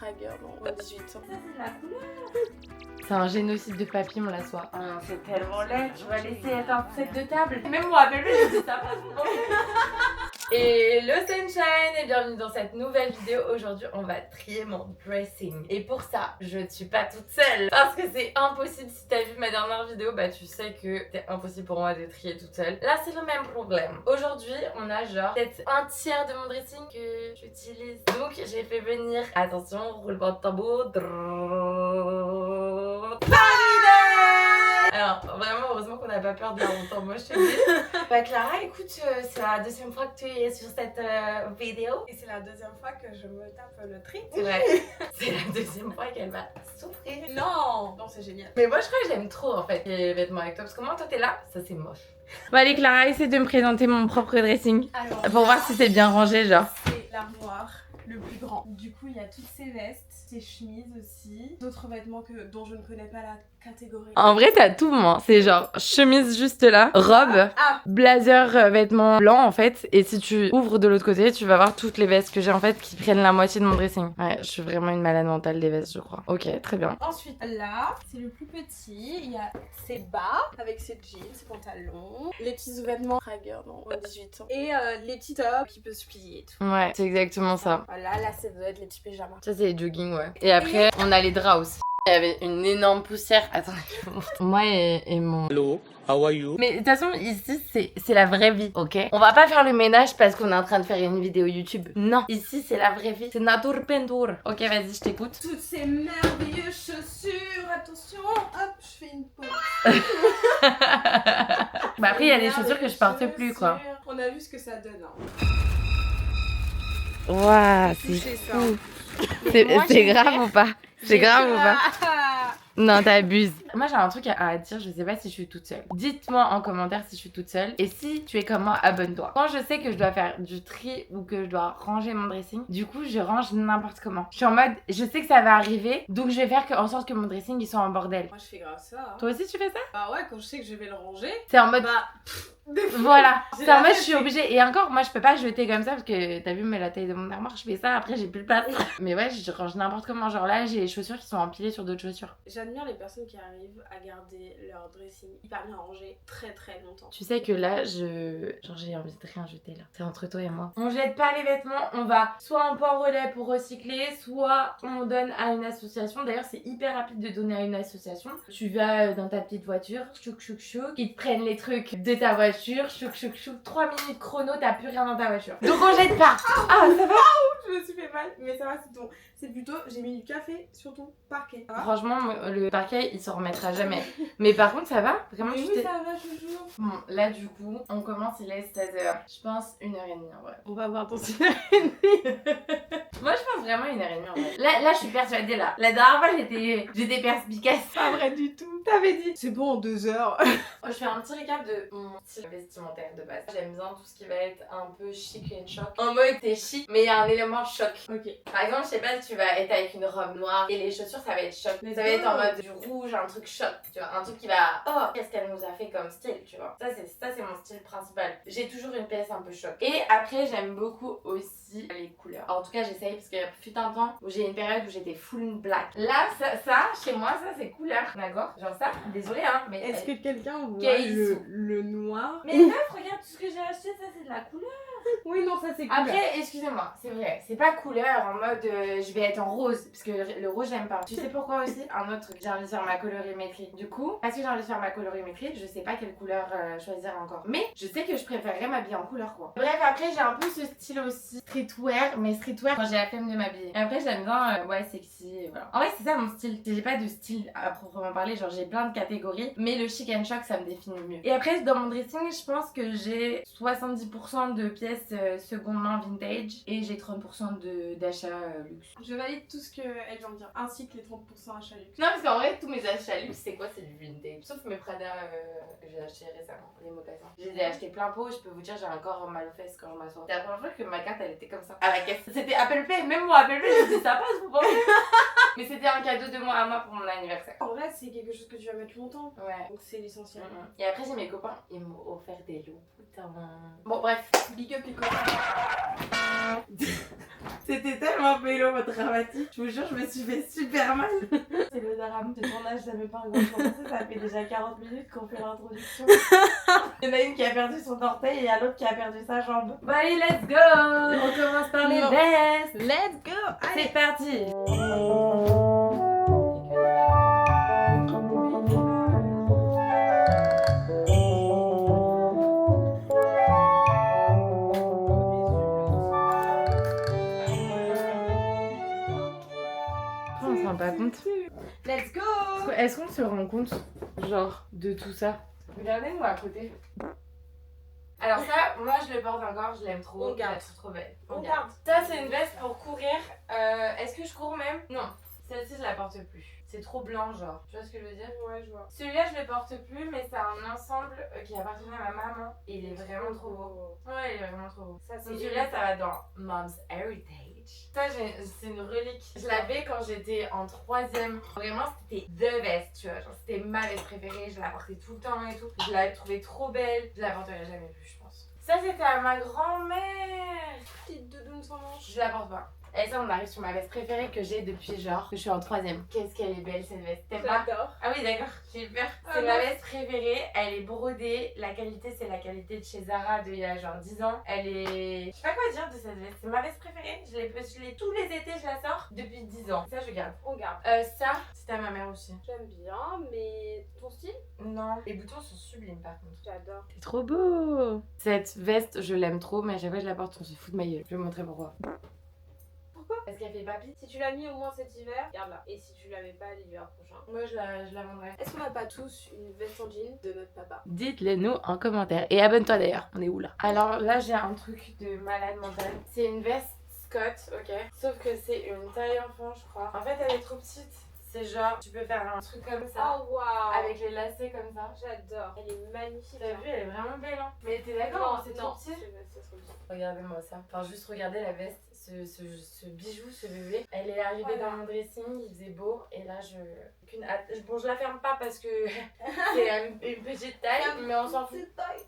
Trager dans 18 ans. Ça c'est de la couleur. C'est un génocide de papillons la soie. Ah non, c'est tellement laid, tu vas laisser être un set de table. Même moi, bébé, je dis ça pas souvent. Et le sunshine et bienvenue dans cette nouvelle vidéo. Aujourd'hui on va trier mon dressing. Et pour ça je ne suis pas toute seule parce que c'est impossible. Si t'as vu ma dernière vidéo bah tu sais que c'est impossible pour moi de trier toute seule. Là c'est le même problème. Aujourd'hui on a genre peut-être un tiers de mon dressing que j'utilise. Donc j'ai fait venir, attention roulement de tambour. Alors vraiment heureusement qu'on n'a pas peur de la honte en moche. Bah Clara écoute c'est la deuxième fois que tu es sur cette vidéo. Et c'est la deuxième fois que je me tape le tri. Ouais, c'est la deuxième fois qu'elle va souffrir. Non, c'est génial. Mais moi je crois que j'aime trop en fait les vêtements avec toi parce que moi toi t'es là, ça c'est moche. Bon allez Clara, essaie de me présenter mon propre dressing. Alors, pour voir si c'est bien rangé genre. c'est l'armoire le plus grand. Du coup il y a toutes ces vestes, ces chemises aussi, d'autres vêtements dont je ne connais pas la catégorie. En vrai t'as tout moi, c'est genre chemise juste là, robe, blazer, vêtements blancs en fait. Et si tu ouvres de l'autre côté tu vas voir toutes les vestes que j'ai en fait qui prennent la moitié de mon dressing. Ouais je suis vraiment une malade mentale des vestes je crois. Ok très bien. Ensuite là c'est le plus petit, il y a ses bas avec ses jeans, ses pantalons, les petits sous-vêtements Trager dans 18 ans et les petits tops qui peuvent se plier et tout. Ouais c'est exactement ça. Voilà, là ça doit être les petits pyjamas. Ça c'est les jogging ouais. Et après on a les draps aussi. Il y avait une énorme poussière. Attendez, je vous montre. Moi et mon... Hello, how are you? Mais de toute façon, ici, c'est la vraie vie, ok? On va pas faire le ménage parce qu'on est en train de faire une vidéo YouTube. Non, ici, c'est la vraie vie. C'est nature pentour. Ok, vas-y, je t'écoute. Toutes ces merveilleuses chaussures, attention, hop, je fais une pause. Bah après, il y a des chaussures que je porte plus, quoi. On a vu ce que ça donne. Waouh, c'est Touchez ça. fou. Moi, C'est j'ai grave fait- ou pas? C'est grave ou pas? Ah. Non, t'abuses. Moi, j'ai un truc à dire, je sais pas si je suis toute seule. Dites-moi en commentaire si je suis toute seule. Et si tu es comme moi, abonne-toi. Quand je sais que je dois faire du tri ou que je dois ranger mon dressing, du coup, je range n'importe comment. Je suis en mode, je sais que ça va arriver, donc je vais faire en sorte que mon dressing, il soit en bordel. Moi je fais grave ça. Hein. Toi aussi, tu fais ça? Bah ouais, quand je sais que je vais le ranger, C'est en mode... bah Voilà, J'ai c'est en la mode je tête, suis obligée. Et encore, moi je peux pas jeter comme ça parce que t'as vu, mais la taille de mon armoire, je fais ça, après j'ai plus de place. Mais ouais, je range n'importe comment. Genre là, j'ai les chaussures qui sont empilées sur d'autres chaussures. j'admire les personnes qui arrivent à garder leur dressing hyper bien rangé très très longtemps. Tu sais que là, genre j'ai envie de rien jeter là. C'est entre toi et moi. On jette pas les vêtements, on va soit en point relais pour recycler, soit on donne à une association. D'ailleurs, c'est hyper rapide de donner à une association. Tu vas dans ta petite voiture, chouk chouk chouk, ils te prennent les trucs de ta voiture, chouk chouk chouk, 3 minutes chrono, t'as plus rien dans ta voiture. Donc on jette pas. Ah, ça va? Je me suis fait mal, mais ça va, c'est bon. C'est plutôt, j'ai mis du café sur ton parquet. Ça va? Franchement, le parquet, il s'en remettra jamais. Mais par contre, ça va? Vraiment, Mais tu oui, t'es... ça va toujours. Bon, là du coup, on commence, il est 16h. Je pense 1h30 en vrai. On va voir ton Moi, je pense vraiment 1h30 en vrai. Là, je suis persuadée là. La dernière fois, j'étais perspicace. Pas vrai du tout. T'avais dit. C'est bon, 2 heures. Je fais un petit récap de mon style vestimentaire de base. J'aime bien tout ce qui va être un peu chic and choc. En mode, t'es chic, mais il y a un élément choc. Ok. Par exemple, je sais pas si tu vas être avec une robe noire et les chaussures, ça va être choc. Ça va être en mode du rouge, un truc choc, tu vois. Un truc qui va... Oh, qu'est-ce qu'elle nous a fait comme style, tu vois. Ça, c'est mon style principal. J'ai toujours une pièce un peu choc. Et après, j'aime beaucoup aussi les couleurs. En tout cas, j'essaye parce qu'il y a fut un temps où j'ai une période où j'étais full black. Là, ça, chez moi, ça, c'est couleur. D'accord? Genre ça, désolée, hein, mais... Est-ce que quelqu'un voit Gaze. le noir? Mais meuf, regarde tout ce que j'ai acheté, ça, c'est de la couleur. Oui, non, ça c'est cool. Après, excusez-moi, c'est vrai, c'est pas couleur en mode je vais être en rose, parce que le rose j'aime pas. Tu sais pourquoi aussi? Un autre truc, j'ai envie de faire ma colorimétrie. Du coup, parce que j'ai envie de faire ma colorimétrie, je sais pas quelle couleur choisir encore. Mais je sais que je préférerais m'habiller en couleur quoi. Bref, après j'ai un peu ce style aussi streetwear, mais streetwear quand j'ai la flemme de m'habiller. Et après j'aime bien, ouais, sexy, et voilà. En vrai, c'est ça mon style. J'ai pas de style à proprement parler, genre j'ai plein de catégories, mais le chic and choc ça me définit mieux. Et après, dans mon dressing, je pense que j'ai 70% de pièces seconde main vintage et j'ai 30% d'achats luxe. Je valide tout ce qu'elle vient de dire, ainsi que les 30% achats luxe. Non, parce qu'en vrai, tous mes achats luxe, c'est quoi? C'est du vintage. Sauf mes Prada que j'ai acheté récemment, les mocassins. Je les ai achetés plein pot, je peux vous dire, j'ai encore mal aux fesses quand je m'assois. C'est la première fois que ma carte elle était comme ça. À la caisse. C'était Apple Pay, même moi Apple Pay, je dis ça passe, vous pensez? Mais c'était un cadeau de moi à moi pour mon anniversaire. En vrai, c'est quelque chose que tu vas mettre longtemps. Ouais. Donc c'est l'essentiel. Et après, j'ai mes copains, ils m'ont offert des lots. Putain. Bon, bref. Big up les copains. C'était tellement pélo votre dramatique. Je vous jure, je me suis fait super mal. C'est le drame de tournage, j'avais pas encore commencé. Ça fait déjà 40 minutes qu'on fait l'introduction. Il y en a une qui a perdu son orteil et il y a l'autre qui a perdu sa jambe. Bon, allez, let's go. On commence par les Non. vestes. Let's go. C'est parti. On se rend pas compte. Let's go. Est-ce qu'on se rend compte, genre, de tout ça? Regardez-moi à côté. Alors ça, moi je le porte encore, je l'aime trop. On garde. Je la trouve trop belle. On garde. Ça c'est une veste pour courir. Est-ce que je cours même? Non. Celle-ci je la porte plus. C'est trop blanc genre. Tu vois ce que je veux dire? Ouais, je vois. Celui-là je le porte plus mais c'est un ensemble qui appartenait à ma maman. Et il est vraiment trop beau. Ouais, il est vraiment trop beau. Ça, c'est Donc celui-là ça va dans Mom's Heritage. Ça c'est une relique. Je l'avais quand j'étais en 3ème. Vraiment c'était the veste, tu vois. Genre c'était ma veste préférée. Je la portais tout le temps et tout. Je l'avais trouvée trop belle. Je la porterai jamais plus je pense. Ça c'était à ma grand-mère. Petite doudoune sans manche. Je la porte pas. Et ça on arrive sur ma veste préférée que j'ai depuis genre que je suis en 3ème. Qu'est-ce qu'elle est belle cette veste. T'aimes pas? J'adore. Ah oui d'accord, j'ai peur. Ah C'est non. ma veste préférée, elle est brodée, la qualité c'est la qualité de chez Zara d'il y a genre 10 ans. Elle est... Je sais pas quoi dire de cette veste, c'est ma veste préférée, je l'ai tous les étés je la sors depuis 10 ans. Ça je garde. On garde. Ça, c'était à ma mère aussi. J'aime bien, mais ton style? Non, les boutons sont sublimes par contre. J'adore. C'est trop beau. Cette veste je l'aime trop mais à chaque fois que je la porte on se fout de ma gueule. Je vais vous montrer pourquoi. Pourquoi? Parce qu'elle fait papy. Si tu l'as mis au moins cet hiver, garde-la. Et si tu l'avais pas l'hiver prochain. Moi je la vendrai. Est-ce qu'on n'a pas tous une veste en jean de notre papa? Dites-le nous en commentaire. Et abonne-toi d'ailleurs. On est où là? Alors là, j'ai un truc de malade mental. C'est une veste Scott, ok? Sauf que c'est une taille enfant, je crois. En fait, elle est trop petite. C'est genre, tu peux faire un truc comme ça. Oh waouh! Avec les lacets comme ça. J'adore. Elle est magnifique. T'as hein. vu, elle est vraiment belle, hein? Mais t'es d'accord, c'est trop petit? C'est trop petit. Regardez-moi ça. Enfin, juste regardez la veste, ce bijou, ce bébé. Elle est arrivée Voilà. dans mon dressing, il faisait beau. Et là, qu'une hâte. Bon, je la ferme pas parce que c'est une petite taille, mais on s'en fout.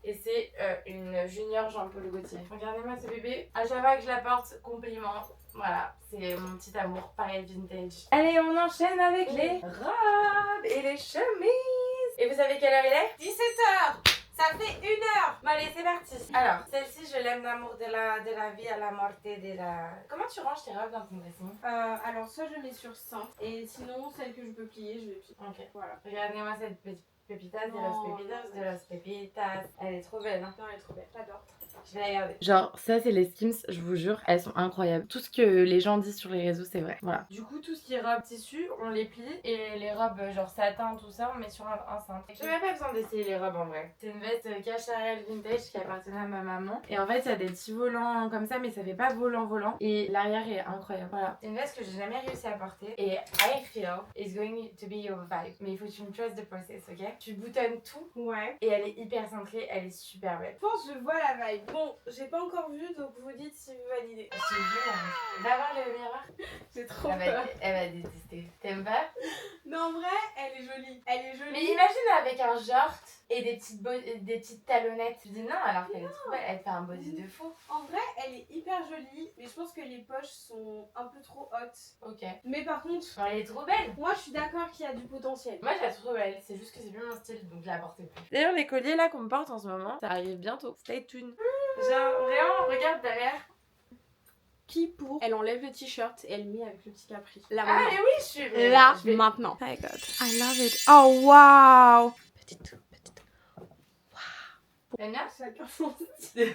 Et c'est une junior Jean-Paul Gaultier. Regardez-moi ce bébé. À chaque fois que je la porte, compliment. Voilà, c'est mon petit amour, pareil vintage. Allez, on enchaîne avec les robes et les chemises. Et vous savez quelle heure il est? 17h! Ça fait 1h! Bon allez, c'est parti. Alors, celle-ci, je l'aime d'amour de la vie à la mort de la... Comment tu ranges tes robes dans ton dressing? Alors soit je le mets sur 100 et sinon celle que je peux plier, je vais plier. Ok. Voilà. Regardez-moi cette petite pépitas, de Non, los pépitas, de los pépitas. Elle est trop belle, hein. Non, elle est trop belle. J'adore. Je vais la garder. Genre, ça, c'est les Skims, je vous jure, elles sont incroyables. Tout ce que les gens disent sur les réseaux, c'est vrai. Voilà. Du coup, tout ce qui est robes tissu, on les plie. Et les robes, genre satin, tout ça, on met sur un cintre. J'ai même pas besoin d'essayer les robes en vrai. C'est une veste Cacharel vintage qui appartenait à ma maman. Et en fait, il y a des petits volants comme ça, mais ça fait pas volant. Et l'arrière est incroyable. Voilà. C'est une veste que j'ai jamais réussi à porter. Et I feel it's going to be your vibe. Mais il faut que tu me trust the process, ok? Tu boutonnes tout. Ouais. Et elle est hyper cintrée, elle est super belle. Je pense que je vois la vibe. Bon, j'ai pas encore vu, donc vous dites si vous validez. Je te jure, va voir le miroir. J'ai trop Elle peur. va détester. T'aimes pas? Mais en vrai, elle est jolie. Elle est jolie. Mais imagine avec un short et des petites talonnettes. Tu dis non alors qu'elle est trop belle. Elle te fait un body de fou. En vrai, elle est hyper jolie, mais je pense que les poches sont un peu trop hautes. Ok. Mais par contre, Elle est trop belle. moi je suis d'accord qu'il y a du potentiel. Moi je la trouve trop belle. C'est juste que c'est plus mon style donc je la porte plus. D'ailleurs les colliers là qu'on me porte en ce moment, ça arrive bientôt. Stay tuned. Genre vraiment, regarde derrière. Qui pour elle enlève le t-shirt et elle met avec le petit capri. Là, Ah mais oui je suis... Là, je vais- maintenant. Oh my god. I love it. Oh wow. Petite. T'aimes bien? Chacun son style.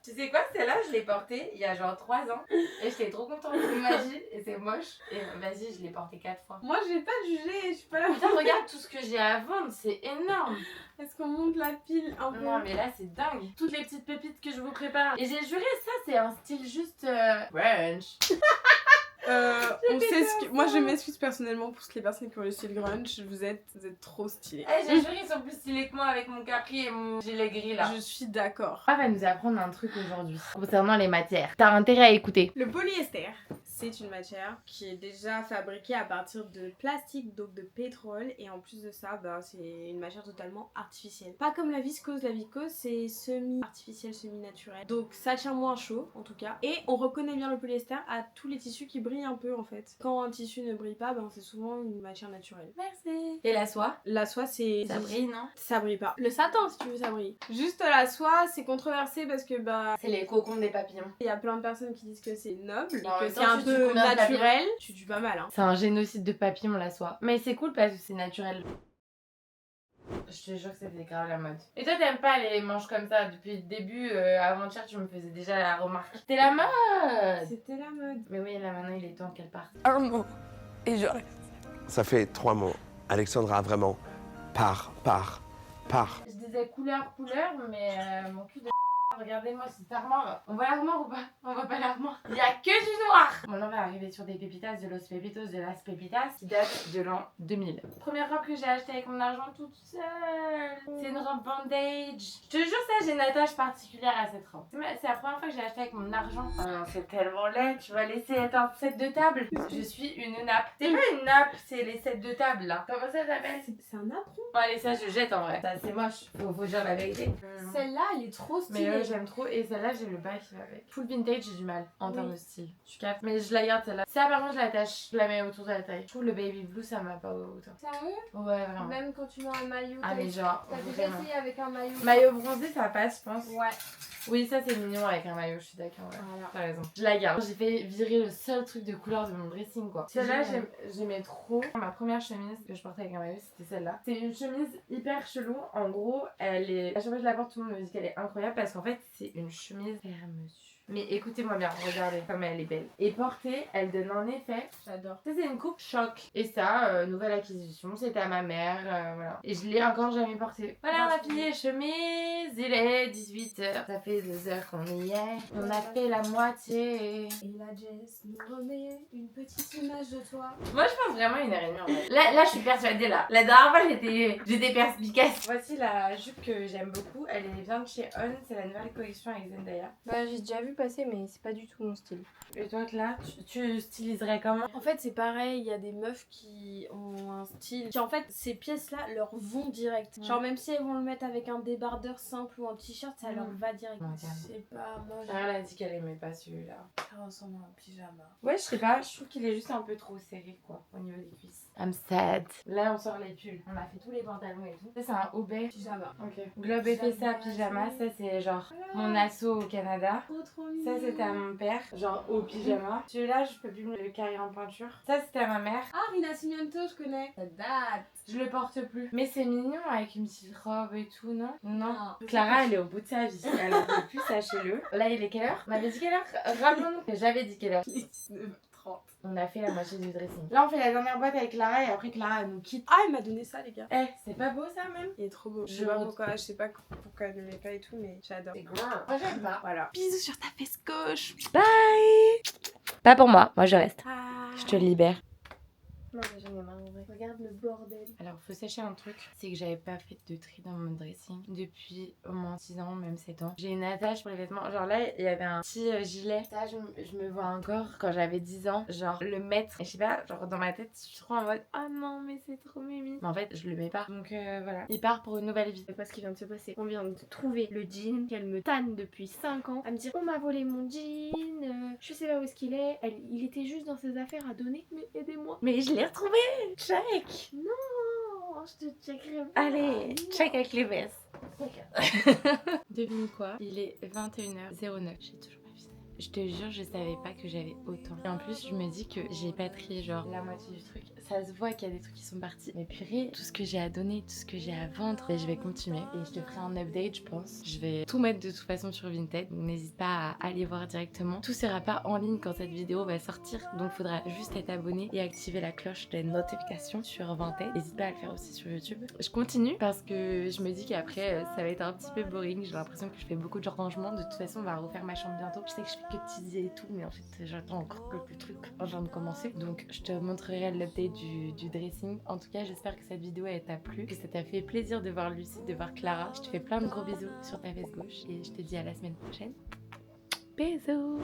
Tu sais quoi, celle-là, je l'ai portée il y a genre 3 ans. Et j'étais trop contente de magie. Et c'est moche. Et vas-y, je l'ai portée 4 fois. Moi j'ai pas jugé, je suis pas là. Putain, regarde tout ce que j'ai à vendre, c'est énorme. Est-ce qu'on monte la pile un peu? Non, mais là, c'est dingue. Toutes les petites pépites que je vous prépare. Et j'ai juré, ça, c'est un style juste brunch. Moi je m'excuse personnellement pour les personnes qui ont le style grunge, vous êtes trop stylés. Eh, j'ai juré, ils sont plus stylés que moi avec mon capri et mon gilet gris là. Je suis d'accord. On va nous apprendre un truc aujourd'hui concernant les matières. T'as intérêt à écouter. Le polyester, c'est une matière qui est déjà fabriquée à partir de plastique, donc de pétrole, et en plus de ça, c'est une matière totalement artificielle. Pas comme la viscose c'est semi-artificiel, semi-naturel. Donc ça tient moins chaud en tout cas. Et on reconnaît bien le polyester à tous les tissus qui brillent un peu en fait. Quand un tissu ne brille pas, c'est souvent une matière naturelle. Merci. Et la soie? La soie c'est... Ça brille, non? Ça brille pas. Le satin si tu veux ça brille. Juste la soie c'est controversé parce que c'est les cocons des papillons. Il y a plein de personnes qui disent que c'est noble et En que même c'est temps, un tu peu tues combien de naturel. Tu tues pas mal hein. C'est un génocide de papillons la soie. Mais c'est cool parce que c'est naturel. Je te jure que c'était grave la mode. Et toi t'aimes pas les manches comme ça? Depuis le début, avant-hier tu me faisais déjà la remarque. C'était la mode! C'était la mode. Mais oui, là maintenant il est temps qu'elle parte. Un mot et je reste. Ça fait 3 mots. Alexandra, vraiment, pars. Je disais couleur, mais mon cul de regardez-moi cette armoire. On voit l'armoire ou pas? On voit pas l'armoire. Il y a que du noir. Mon nom va arriver sur des pépitas, de los pepitos, de las pepitas, qui date de l'an 2000. Première robe que j'ai achetée avec mon argent toute seule. C'est une robe bandage. Je te jure ça, j'ai une attache particulière à cette robe. C'est la première fois que j'ai acheté avec mon argent. Oh non, c'est tellement laid. Tu vas laisser être un set de table. Je suis une nappe. C'est pas une nappe, c'est les sets de table là. Comment ça s'appelle? C'est un apron. Bon allez, ça je jette en vrai. Ça c'est moche. Faut dire la vérité. Celle-là elle est trop stylée. Mais j'aime trop. Et celle-là, j'ai le bail qui va avec. Full vintage, j'ai du mal en Oui. termes de style. Tu captes. Mais je la garde celle-là. Ça, par contre, je l'attache. Je la mets autour de la taille. Je trouve le baby blue, ça m'a pas autant. Sérieux? Ouais, vraiment. Même quand tu mets un maillot. Ah, mais genre. T'as déjà Vraiment. essayé avec un maillot? Maillot bronzé, ça passe, je pense. Ouais. Oui, ça c'est mignon avec un maillot, je suis d'accord. Ouais. Voilà. T'as raison. Je la garde. J'ai fait virer le seul truc de couleur de mon dressing, quoi. Celle-là, j'aimais trop. Ma première chemise que je portais avec un maillot, c'était celle-là. C'est une chemise hyper chelou. En gros, elle est. À chaque fois que je la porte, tout le monde me dit qu'elle est incroyable parce qu'en fait, c'est une chemise fermeture. Mais écoutez-moi bien, regardez comme elle est belle. Et portée, elle donne un effet. J'adore. Ça, c'est une coupe choc. Et ça, nouvelle acquisition, c'était à ma mère. Voilà. Et je l'ai encore jamais portée. Voilà, on a fini les chemises. Il est 18h. Ça fait 2 heures qu'on y est. On a fait la moitié. Et la Jess nous remet une petite image de toi. Moi, je pense vraiment 1h30 en fait. Là, je suis persuadée là. La dernière fois, j'étais perspicace. Voici la jupe que j'aime beaucoup. Elle vient de chez On. C'est la nouvelle collection avec Zendaya. Bah j'ai déjà vu passer mais c'est pas du tout mon style. Et toi, là, tu styliserais comment? En fait c'est pareil, il y a des meufs qui ont un style qui en fait ces pièces là leur vont direct. Ouais. Genre même si elles vont le mettre avec un débardeur simple ou un t-shirt ça leur va direct. Ouais, Je sais pas, moi Elle a dit qu'elle aimait pas celui-là. ça ressemble à un pyjama. Ouais, je sais pas, je trouve qu'il est juste un peu trop serré quoi, au niveau des cuisses. I'm sad. Là, on sort les pulls. On a fait tous les pantalons et tout. Ça, c'est un obé. Pyjama. Ok. Globe épais ça, pyjama. Ça, c'est genre mon assaut au Canada. Trop mignon. Ça, c'était à mon père, genre au pyjama. Celui-là, je peux plus me le carrer en peinture. Ça, c'était à ma mère. Ah Rina Cimiento je connais. Ça date. Je le porte plus. Mais c'est mignon avec une petite robe et tout, non? Non. Non. Clara, elle est au bout de sa vie. Elle en peut plus, sachez-le. Là, il est quelle heure? On avait dit quelle heure? Rappelons-nous. J'avais dit quelle heure? 19h30. On a fait la moitié du dressing. Là, on fait la dernière boîte avec Clara et après Clara, elle nous quitte. Ah elle m'a donné ça les gars. Eh, c'est pas beau ça même? Il est trop beau. Je vois je sais pas pourquoi elle ne met pas et tout mais j'adore. C'est grave. Moi, j'aime pas. Voilà. Bisous sur ta fesse gauche. Pas pour moi, moi je reste. Ah. Je te libère. Non mais j'en ai marre en vrai. Regarde le bordel. Alors, faut sachez un truc, c'est que j'avais pas fait de tri dans mon dressing depuis au moins 6 ans, même 7 ans. J'ai une attache pour les vêtements. Genre là, il y avait un petit gilet. Ça, je me vois encore quand j'avais 10 ans, genre le mettre. Et je sais pas, genre dans ma tête, je suis trop en mode oh non, mais c'est trop mimi. Mais en fait, je le mets pas. Donc voilà. Il part pour une nouvelle vie. C'est pas ce qui vient de se passer. On vient de trouver le jean qu'elle me tanne depuis 5 ans. À me dire on m'a volé mon jean, je sais pas où est-ce qu'il est. Il était juste dans ses affaires à donner, mais aidez-moi. Mais je l'ai retrouvé. Check. Non, je te checkerai pas. Allez, check avec les vestes. Devine quoi? Il est 21h09. J'ai toujours pas fini. Je te jure, je savais pas que j'avais autant. Et en plus, je me dis que j'ai pas trié genre la moitié du truc. Ça se voit qu'il y a des trucs qui sont partis. Mais purée, tout ce que j'ai à donner, tout ce que j'ai à vendre, je vais continuer. Et je te ferai un update, je pense. Je vais tout mettre de toute façon sur Vinted. Donc n'hésite pas à aller voir directement. Tout sera pas en ligne quand cette vidéo va sortir. Donc faudra juste être abonné et activer la cloche de notification sur Vinted. N'hésite pas à le faire aussi sur YouTube. Je continue parce que je me dis qu'après ça va être un petit peu boring. J'ai l'impression que je fais beaucoup de changements. De toute façon, on va refaire ma chambre bientôt. Je sais que je fais que teaser et tout, mais en fait j'attends encore quelques trucs avant de commencer. Donc je te montrerai l'update du dressing. En tout cas, j'espère que cette vidéo elle t'a plu, que ça t'a fait plaisir de voir Lucie, de voir Clara. Je te fais plein de gros bisous sur ta fesse gauche et je te dis à la semaine prochaine. Bisous.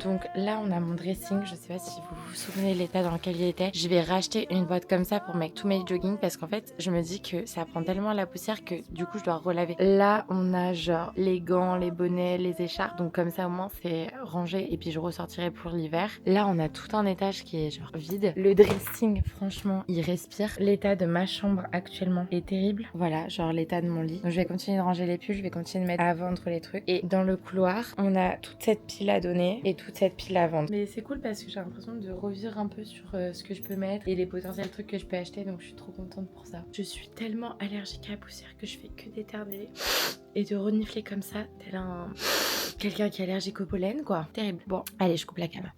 Donc là on a mon dressing, je sais pas si vous vous souvenez de l'état dans lequel il était. Je vais racheter une boîte comme ça pour mettre tous mes joggings parce qu'en fait je me dis que ça prend tellement la poussière que du coup je dois relaver. Là on a genre les gants, les bonnets, les écharpes, donc comme ça au moins c'est rangé et puis je ressortirai pour l'hiver. Là on a tout un étage qui est genre vide. Le dressing franchement il respire. L'état de ma chambre actuellement est terrible. Voilà, genre l'état de mon lit. Donc je vais continuer de ranger les pulls, je vais continuer de mettre à vendre les trucs. Et dans le couloir, on a toute cette pile à donner et toute cette pile à vendre. Mais c'est cool parce que j'ai l'impression de revivre un peu sur ce que je peux mettre et les potentiels trucs que je peux acheter. Donc je suis trop contente pour ça. Je suis tellement allergique à la poussière que je fais que d'éternuer et de renifler comme ça, tel un quelqu'un qui est allergique au pollen quoi. Terrible. Bon, allez, je coupe la caméra.